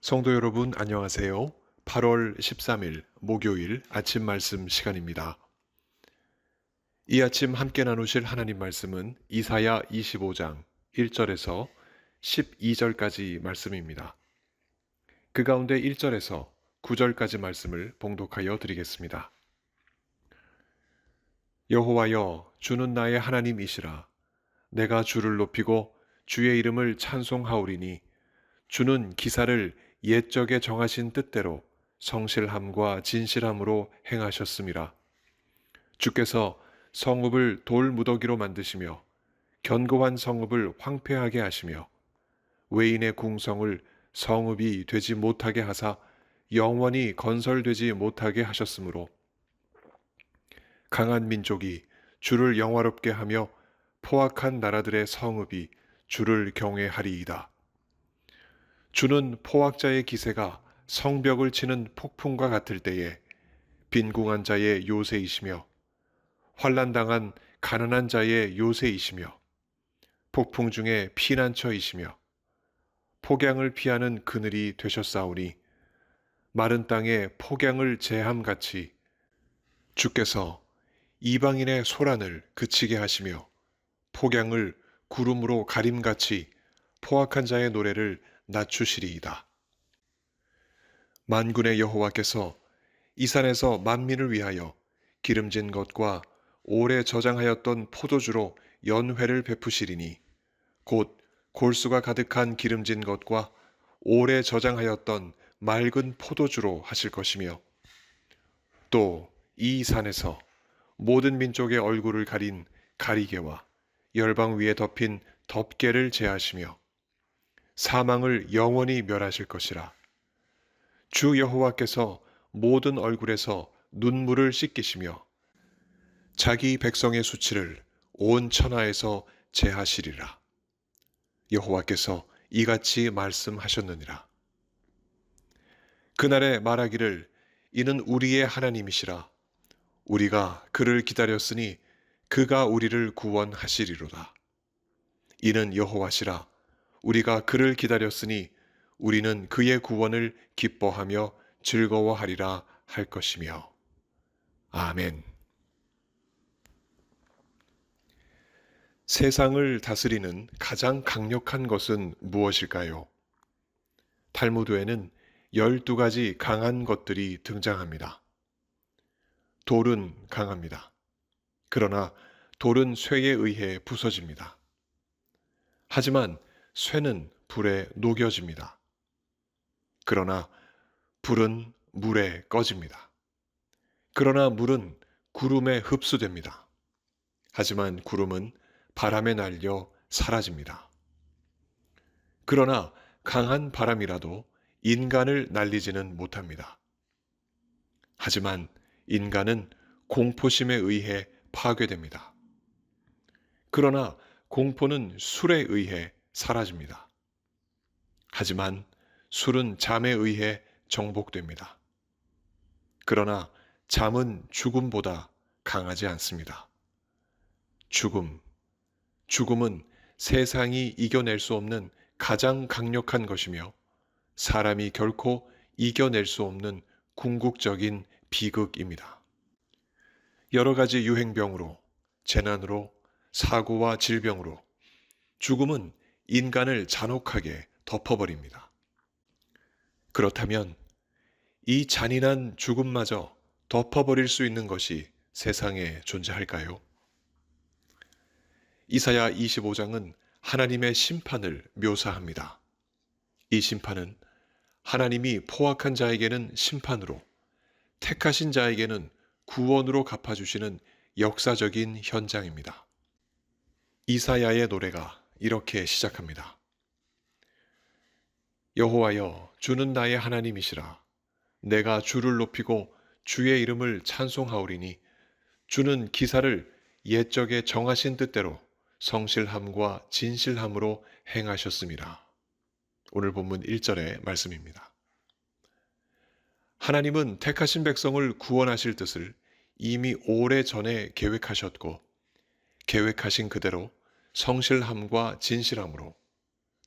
성도 여러분, 안녕하세요. 8월 13일 목요일 아침 말씀 시간입니다. 이 아침 함께 나누실 하나님 말씀은 이사야 25장 1절에서 12절까지 말씀입니다. 그 가운데 1절에서 9절까지 말씀을 봉독하여 드리겠습니다. 여호와여, 주는 나의 하나님이시라. 내가 주를 높이고 주의 이름을 찬송하오리니 주는 기사를 옛적에 정하신 뜻대로 성실함과 진실함으로 행하셨음이라. 주께서 성읍을 돌무더기로 만드시며 견고한 성읍을 황폐하게 하시며 외인의 궁성을 성읍이 되지 못하게 하사 영원히 건설되지 못하게 하셨으므로 강한 민족이 주를 영화롭게 하며 포악한 나라들의 성읍이 주를 경외하리이다. 주는 포악자의 기세가 성벽을 치는 폭풍과 같을 때에 빈궁한 자의 요새이시며 환난당한 가난한 자의 요새이시며 폭풍 중에 피난처이시며 폭양을 피하는 그늘이 되셨사오니 마른 땅에 폭양을 제함같이 주께서 이방인의 소란을 그치게 하시며 폭양을 구름으로 가림같이 포악한 자의 노래를 낮추시리이다. 만군의 여호와께서 이 산에서 만민을 위하여 기름진 것과 오래 저장하였던 포도주로 연회를 베푸시리니 곧 골수가 가득한 기름진 것과 오래 저장하였던 맑은 포도주로 하실 것이며 또 이 산에서 모든 민족의 얼굴을 가린 가리개와 열방 위에 덮인 덮개를 제하시며 사망을 영원히 멸하실 것이라. 주 여호와께서 모든 얼굴에서 눈물을 씻기시며 자기 백성의 수치를 온 천하에서 제하시리라. 여호와께서 이같이 말씀하셨느니라. 그날에 말하기를 이는 우리의 하나님이시라. 우리가 그를 기다렸으니 그가 우리를 구원하시리로다. 이는 여호와시라. 우리가 그를 기다렸으니 우리는 그의 구원을 기뻐하며 즐거워하리라 할 것이며. 아멘. 세상을 다스리는 가장 강력한 것은 무엇일까요? 탈무드에는 12가지 강한 것들이 등장합니다. 돌은 강합니다. 그러나 돌은 쇠에 의해 부서집니다. 하지만 쇠는 불에 녹여집니다. 그러나 불은 물에 꺼집니다. 그러나 물은 구름에 흡수됩니다. 하지만 구름은 바람에 날려 사라집니다. 그러나 강한 바람이라도 인간을 날리지는 못합니다. 하지만 인간은 공포심에 의해 파괴됩니다. 그러나 공포는 술에 의해 사라집니다. 하지만 술은 잠에 의해 정복됩니다. 그러나 잠은 죽음보다 강하지 않습니다. 죽음은 세상이 이겨낼 수 없는 가장 강력한 것이며 사람이 결코 이겨낼 수 없는 궁극적인 비극입니다. 여러 가지 유행병으로, 재난으로, 사고와 질병으로 죽음은 인간을 잔혹하게 덮어버립니다. 그렇다면 이 잔인한 죽음마저 덮어버릴 수 있는 것이 세상에 존재할까요? 이사야 25장은 하나님의 심판을 묘사합니다. 이 심판은 하나님이 포악한 자에게는 심판으로, 택하신 자에게는 구원으로 갚아주시는 역사적인 현장입니다. 이사야의 노래가 이렇게 시작합니다. 여호와여, 주는 나의 하나님이시라. 내가 주를 높이고 주의 이름을 찬송하오리니 주는 기사를 옛적에 정하신 뜻대로 성실함과 진실함으로 행하셨습니다. 오늘 본문 1절의 말씀입니다. 하나님은 택하신 백성을 구원하실 뜻을 이미 오래전에 계획하셨고 계획하신 그대로 성실함과 진실함으로,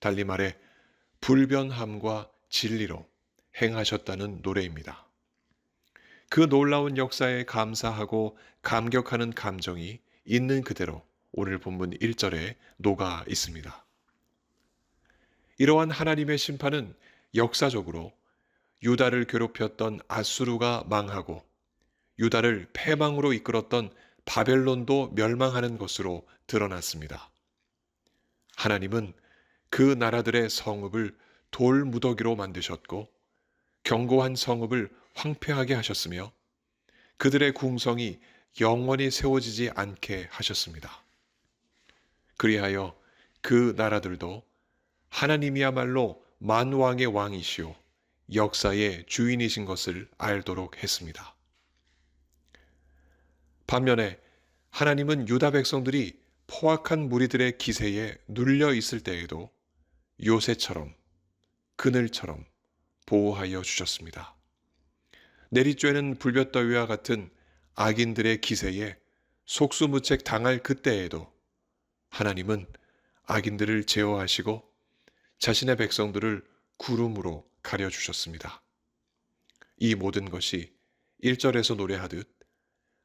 달리 말해 불변함과 진리로 행하셨다는 노래입니다. 그 놀라운 역사에 감사하고 감격하는 감정이 있는 그대로 오늘 본문 1절에 녹아 있습니다. 이러한 하나님의 심판은 역사적으로 유다를 괴롭혔던 아수르가 망하고 유다를 패망으로 이끌었던 바벨론도 멸망하는 것으로 드러났습니다. 하나님은 그 나라들의 성읍을 돌무더기로 만드셨고 견고한 성읍을 황폐하게 하셨으며 그들의 궁성이 영원히 세워지지 않게 하셨습니다. 그리하여 그 나라들도 하나님이야말로 만왕의 왕이시오 역사의 주인이신 것을 알도록 했습니다. 반면에 하나님은 유다 백성들이 포악한 무리들의 기세에 눌려 있을 때에도 요새처럼 그늘처럼 보호하여 주셨습니다. 내리쬐는 불볕더위와 같은 악인들의 기세에 속수무책 당할 그때에도 하나님은 악인들을 제어하시고 자신의 백성들을 구름으로 가려주셨습니다. 이 모든 것이 1절에서 노래하듯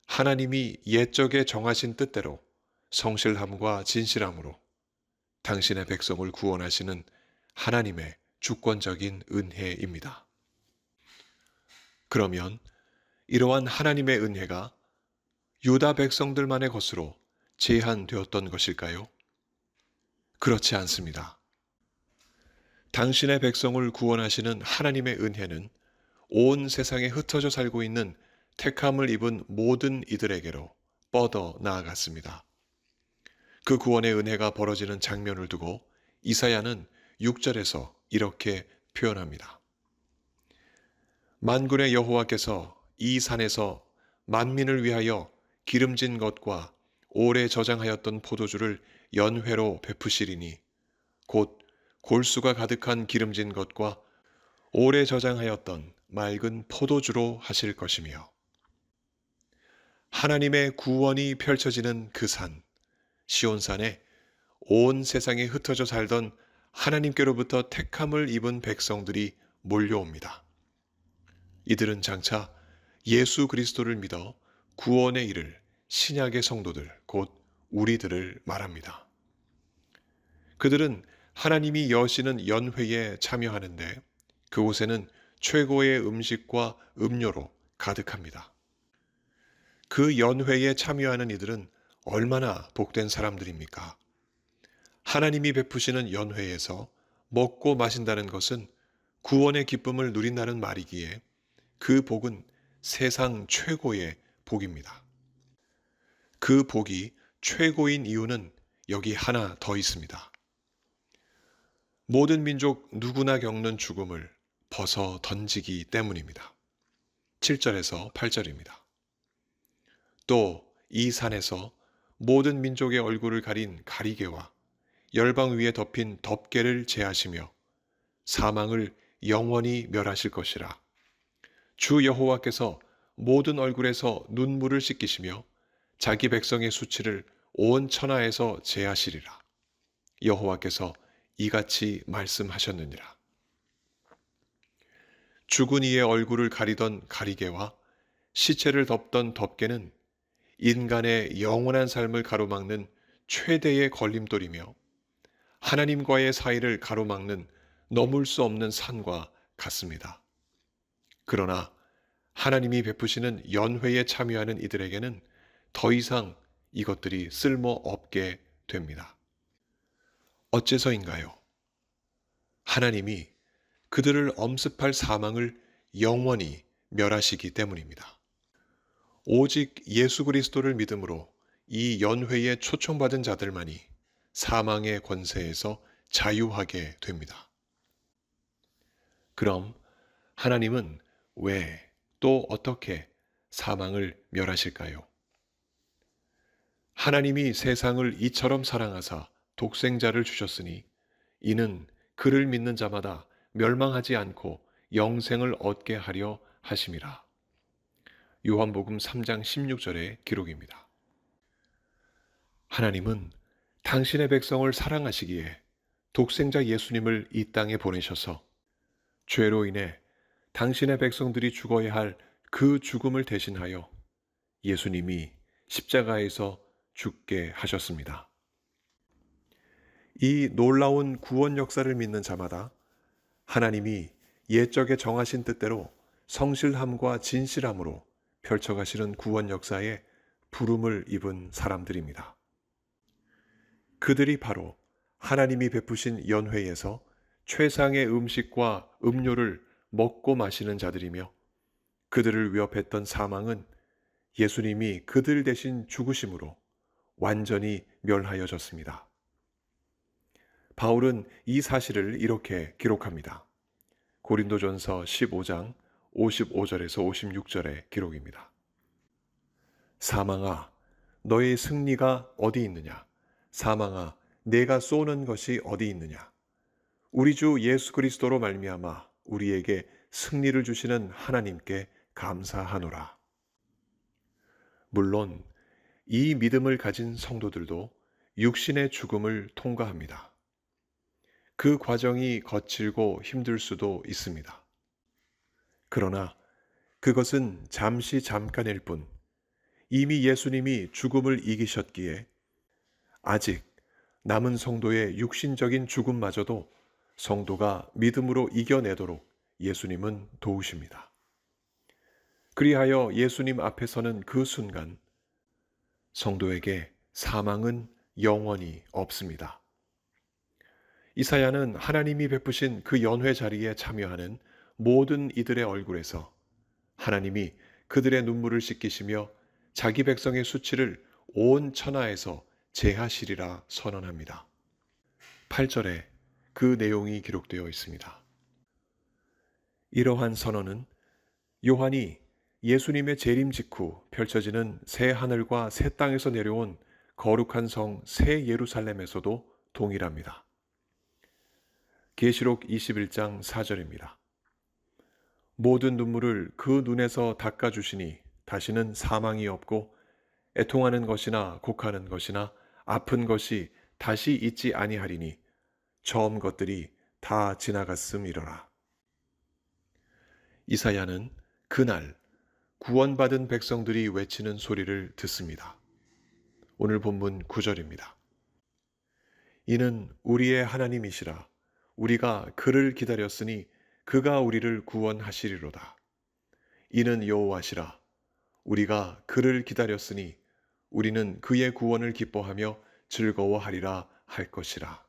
하나님이 옛적에 정하신 뜻대로 성실함과 진실함으로 당신의 백성을 구원하시는 하나님의 주권적인 은혜입니다. 그러면 이러한 하나님의 은혜가 유다 백성들만의 것으로 제한되었던 것일까요? 그렇지 않습니다. 당신의 백성을 구원하시는 하나님의 은혜는 온 세상에 흩어져 살고 있는 택함을 입은 모든 이들에게로 뻗어 나아갔습니다. 그 구원의 은혜가 벌어지는 장면을 두고 이사야는 6절에서 이렇게 표현합니다. 만군의 여호와께서 이 산에서 만민을 위하여 기름진 것과 오래 저장하였던 포도주를 연회로 베푸시리니 곧 골수가 가득한 기름진 것과 오래 저장하였던 맑은 포도주로 하실 것이며 하나님의 구원이 펼쳐지는 그 산, 시온산에 온 세상에 흩어져 살던 하나님께로부터 택함을 입은 백성들이 몰려옵니다. 이들은 장차 예수 그리스도를 믿어 구원에 이를 신약의 성도들, 곧 우리들을 말합니다. 그들은 하나님이 여시는 연회에 참여하는데 그곳에는 최고의 음식과 음료로 가득합니다. 그 연회에 참여하는 이들은 얼마나 복된 사람들입니까? 하나님이 베푸시는 연회에서 먹고 마신다는 것은 구원의 기쁨을 누린다는 말이기에 그 복은 세상 최고의 복입니다. 그 복이 최고인 이유는 여기 하나 더 있습니다. 모든 민족 누구나 겪는 죽음을 벗어 던지기 때문입니다. 7절에서 8절입니다. 또 이 산에서 모든 민족의 얼굴을 가린 가리개와 열방 위에 덮인 덮개를 제하시며 사망을 영원히 멸하실 것이라. 주 여호와께서 모든 얼굴에서 눈물을 씻기시며 자기 백성의 수치를 온 천하에서 제하시리라. 여호와께서 이같이 말씀하셨느니라. 죽은 이의 얼굴을 가리던 가리개와 시체를 덮던 덮개는 인간의 영원한 삶을 가로막는 최대의 걸림돌이며 하나님과의 사이를 가로막는 넘을 수 없는 산과 같습니다. 그러나 하나님이 베푸시는 연회에 참여하는 이들에게는 더 이상 이것들이 쓸모없게 됩니다. 어째서인가요? 하나님이 그들을 엄습할 사망을 영원히 멸하시기 때문입니다. 오직 예수 그리스도를 믿음으로 이 연회에 초청받은 자들만이 사망의 권세에서 자유하게 됩니다. 그럼 하나님은 왜 또 어떻게 사망을 멸하실까요? 하나님이 세상을 이처럼 사랑하사 독생자를 주셨으니 이는 그를 믿는 자마다 멸망하지 않고 영생을 얻게 하려 하심이라. 요한복음 3장 16절의 기록입니다. 하나님은 당신의 백성을 사랑하시기에 독생자 예수님을 이 땅에 보내셔서 죄로 인해 당신의 백성들이 죽어야 할 그 죽음을 대신하여 예수님이 십자가에서 죽게 하셨습니다. 이 놀라운 구원 역사를 믿는 자마다 하나님이 옛적에 정하신 뜻대로 성실함과 진실함으로 펼쳐가시는 구원 역사에 부름을 입은 사람들입니다. 그들이 바로 하나님이 베푸신 연회에서 최상의 음식과 음료를 먹고 마시는 자들이며, 그들을 위협했던 사망은 예수님이 그들 대신 죽으심으로 완전히 멸하여졌습니다. 바울은 이 사실을 이렇게 기록합니다. 고린도전서 15장 55절에서 56절의 기록입니다. 사망아, 너의 승리가 어디 있느냐? 사망아, 내가 쏘는 것이 어디 있느냐? 우리 주 예수 그리스도로 말미암아 우리에게 승리를 주시는 하나님께 감사하노라. 물론 이 믿음을 가진 성도들도 육신의 죽음을 통과합니다. 그 과정이 거칠고 힘들 수도 있습니다. 그러나 그것은 잠깐일 뿐, 이미 예수님이 죽음을 이기셨기에 아직 남은 성도의 육신적인 죽음마저도 성도가 믿음으로 이겨내도록 예수님은 도우십니다. 그리하여 예수님 앞에 서는 그 순간 성도에게 사망은 영원히 없습니다. 이사야는 하나님이 베푸신 그 연회 자리에 참여하는 모든 이들의 얼굴에서 하나님이 그들의 눈물을 씻기시며 자기 백성의 수치를 온 천하에서 제하시리라 선언합니다. 8절에 그 내용이 기록되어 있습니다. 이러한 선언은 요한이 예수님의 재림 직후 펼쳐지는 새 하늘과 새 땅에서 내려온 거룩한 성 새 예루살렘에서도 동일합니다. 계시록 21장 4절입니다. 모든 눈물을 그 눈에서 닦아주시니 다시는 사망이 없고 애통하는 것이나 곡하는 것이나 아픈 것이 다시 있지 아니하리니 처음 것들이 다 지나갔음이로라. 이사야는 그날 구원받은 백성들이 외치는 소리를 듣습니다. 오늘 본문 9절입니다. 이는 우리의 하나님이시라. 우리가 그를 기다렸으니 그가 우리를 구원하시리로다. 이는 여호와시라. 우리가 그를 기다렸으니 우리는 그의 구원을 기뻐하며 즐거워하리라 할 것이라.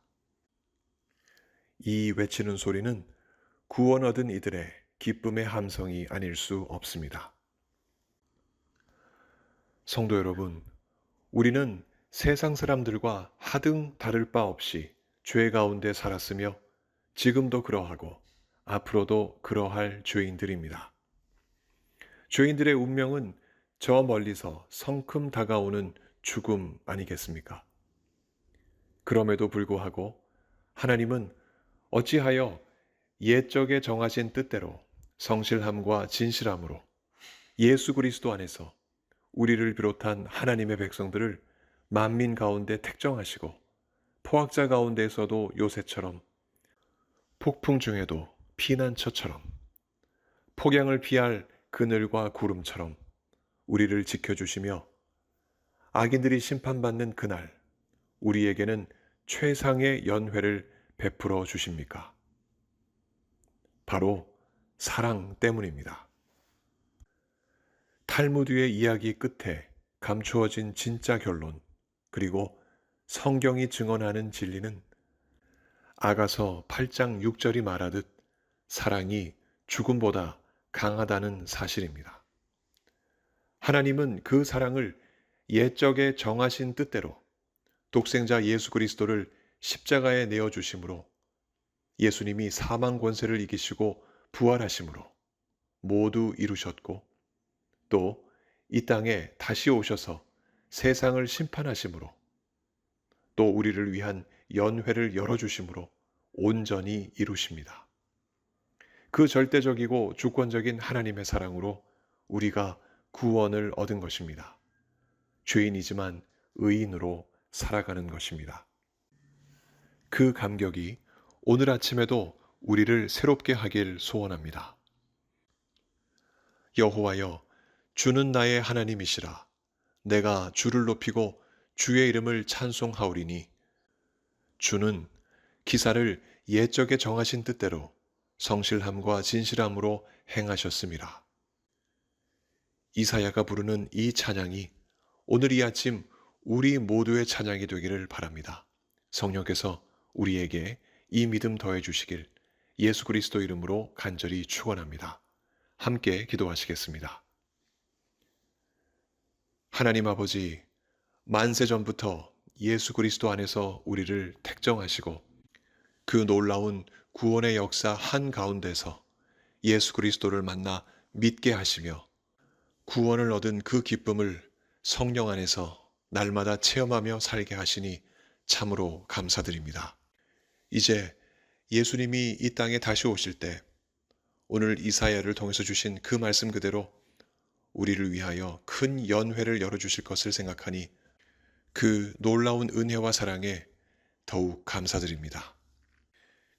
이 외치는 소리는 구원 얻은 이들의 기쁨의 함성이 아닐 수 없습니다. 성도 여러분, 우리는 세상 사람들과 하등 다를 바 없이 죄 가운데 살았으며 지금도 그러하고 앞으로도 그러할 죄인들입니다. 죄인들의 운명은 저 멀리서 성큼 다가오는 죽음 아니겠습니까? 그럼에도 불구하고 하나님은 어찌하여 옛적에 정하신 뜻대로 성실함과 진실함으로 예수 그리스도 안에서 우리를 비롯한 하나님의 백성들을 만민 가운데 택정하시고 포악자 가운데에서도 요새처럼, 폭풍 중에도 피난처처럼, 폭양을 피할 그늘과 구름처럼 우리를 지켜주시며 악인들이 심판받는 그날 우리에게는 최상의 연회를 베풀어 주십니까? 바로 사랑 때문입니다. 탈무드의 이야기 끝에 감추어진 진짜 결론, 그리고 성경이 증언하는 진리는 아가서 8장 6절이 말하듯 사랑이 죽음보다 강하다는 사실입니다. 하나님은 그 사랑을 옛적에 정하신 뜻대로 독생자 예수 그리스도를 십자가에 내어주심으로, 예수님이 사망 권세를 이기시고 부활하심으로 모두 이루셨고, 또 이 땅에 다시 오셔서 세상을 심판하심으로, 또 우리를 위한 연회를 열어주심으로 온전히 이루십니다. 그 절대적이고 주권적인 하나님의 사랑으로 우리가 구원을 얻은 것입니다. 죄인이지만 의인으로 살아가는 것입니다. 그 감격이 오늘 아침에도 우리를 새롭게 하길 소원합니다. 여호와여, 주는 나의 하나님이시라. 내가 주를 높이고 주의 이름을 찬송하오리니 주는 기사를 옛적에 정하신 뜻대로 성실함과 진실함으로 행하셨습니다. 이사야가 부르는 이 찬양이 오늘 이 아침 우리 모두의 찬양이 되기를 바랍니다. 성령께서 우리에게 이 믿음 더해 주시길 예수 그리스도 이름으로 간절히 축원합니다. 함께 기도하시겠습니다. 하나님 아버지, 만세 전부터 예수 그리스도 안에서 우리를 택정하시고 그 놀라운 구원의 역사 한가운데서 예수 그리스도를 만나 믿게 하시며 구원을 얻은 그 기쁨을 성령 안에서 날마다 체험하며 살게 하시니 참으로 감사드립니다. 이제 예수님이 이 땅에 다시 오실 때 오늘 이사야를 통해서 주신 그 말씀 그대로 우리를 위하여 큰 연회를 열어주실 것을 생각하니 그 놀라운 은혜와 사랑에 더욱 감사드립니다.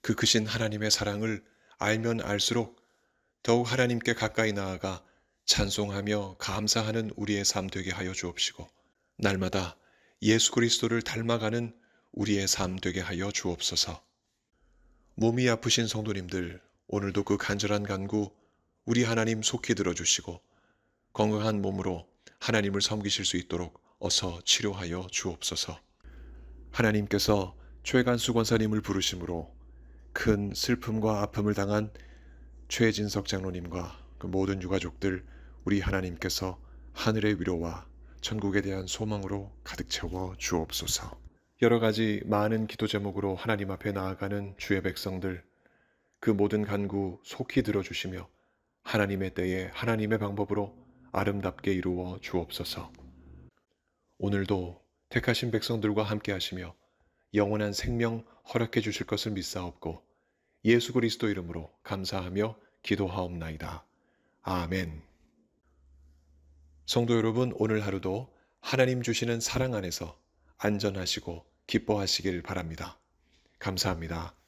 그 크신 하나님의 사랑을 알면 알수록 더욱 하나님께 가까이 나아가 찬송하며 감사하는 우리의 삶 되게 하여 주옵시고 날마다 예수 그리스도를 닮아가는 우리의 삶 되게 하여 주옵소서. 몸이 아프신 성도님들 오늘도 그 간절한 간구 우리 하나님 속히 들어주시고 건강한 몸으로 하나님을 섬기실 수 있도록 어서 치료하여 주옵소서. 하나님께서 최간수 권사님을 부르심으로 큰 슬픔과 아픔을 당한 최진석 장로님과 그 모든 유가족들 우리 하나님께서 하늘의 위로와 천국에 대한 소망으로 가득 채워 주옵소서. 여러 가지 많은 기도 제목으로 하나님 앞에 나아가는 주의 백성들 그 모든 간구 속히 들어주시며 하나님의 때에 하나님의 방법으로 아름답게 이루어 주옵소서. 오늘도 택하신 백성들과 함께 하시며 영원한 생명 허락해 주실 것을 믿사옵고 예수 그리스도 이름으로 감사하며 기도하옵나이다. 아멘. 성도 여러분, 오늘 하루도 하나님 주시는 사랑 안에서 안전하시고 기뻐하시길 바랍니다. 감사합니다.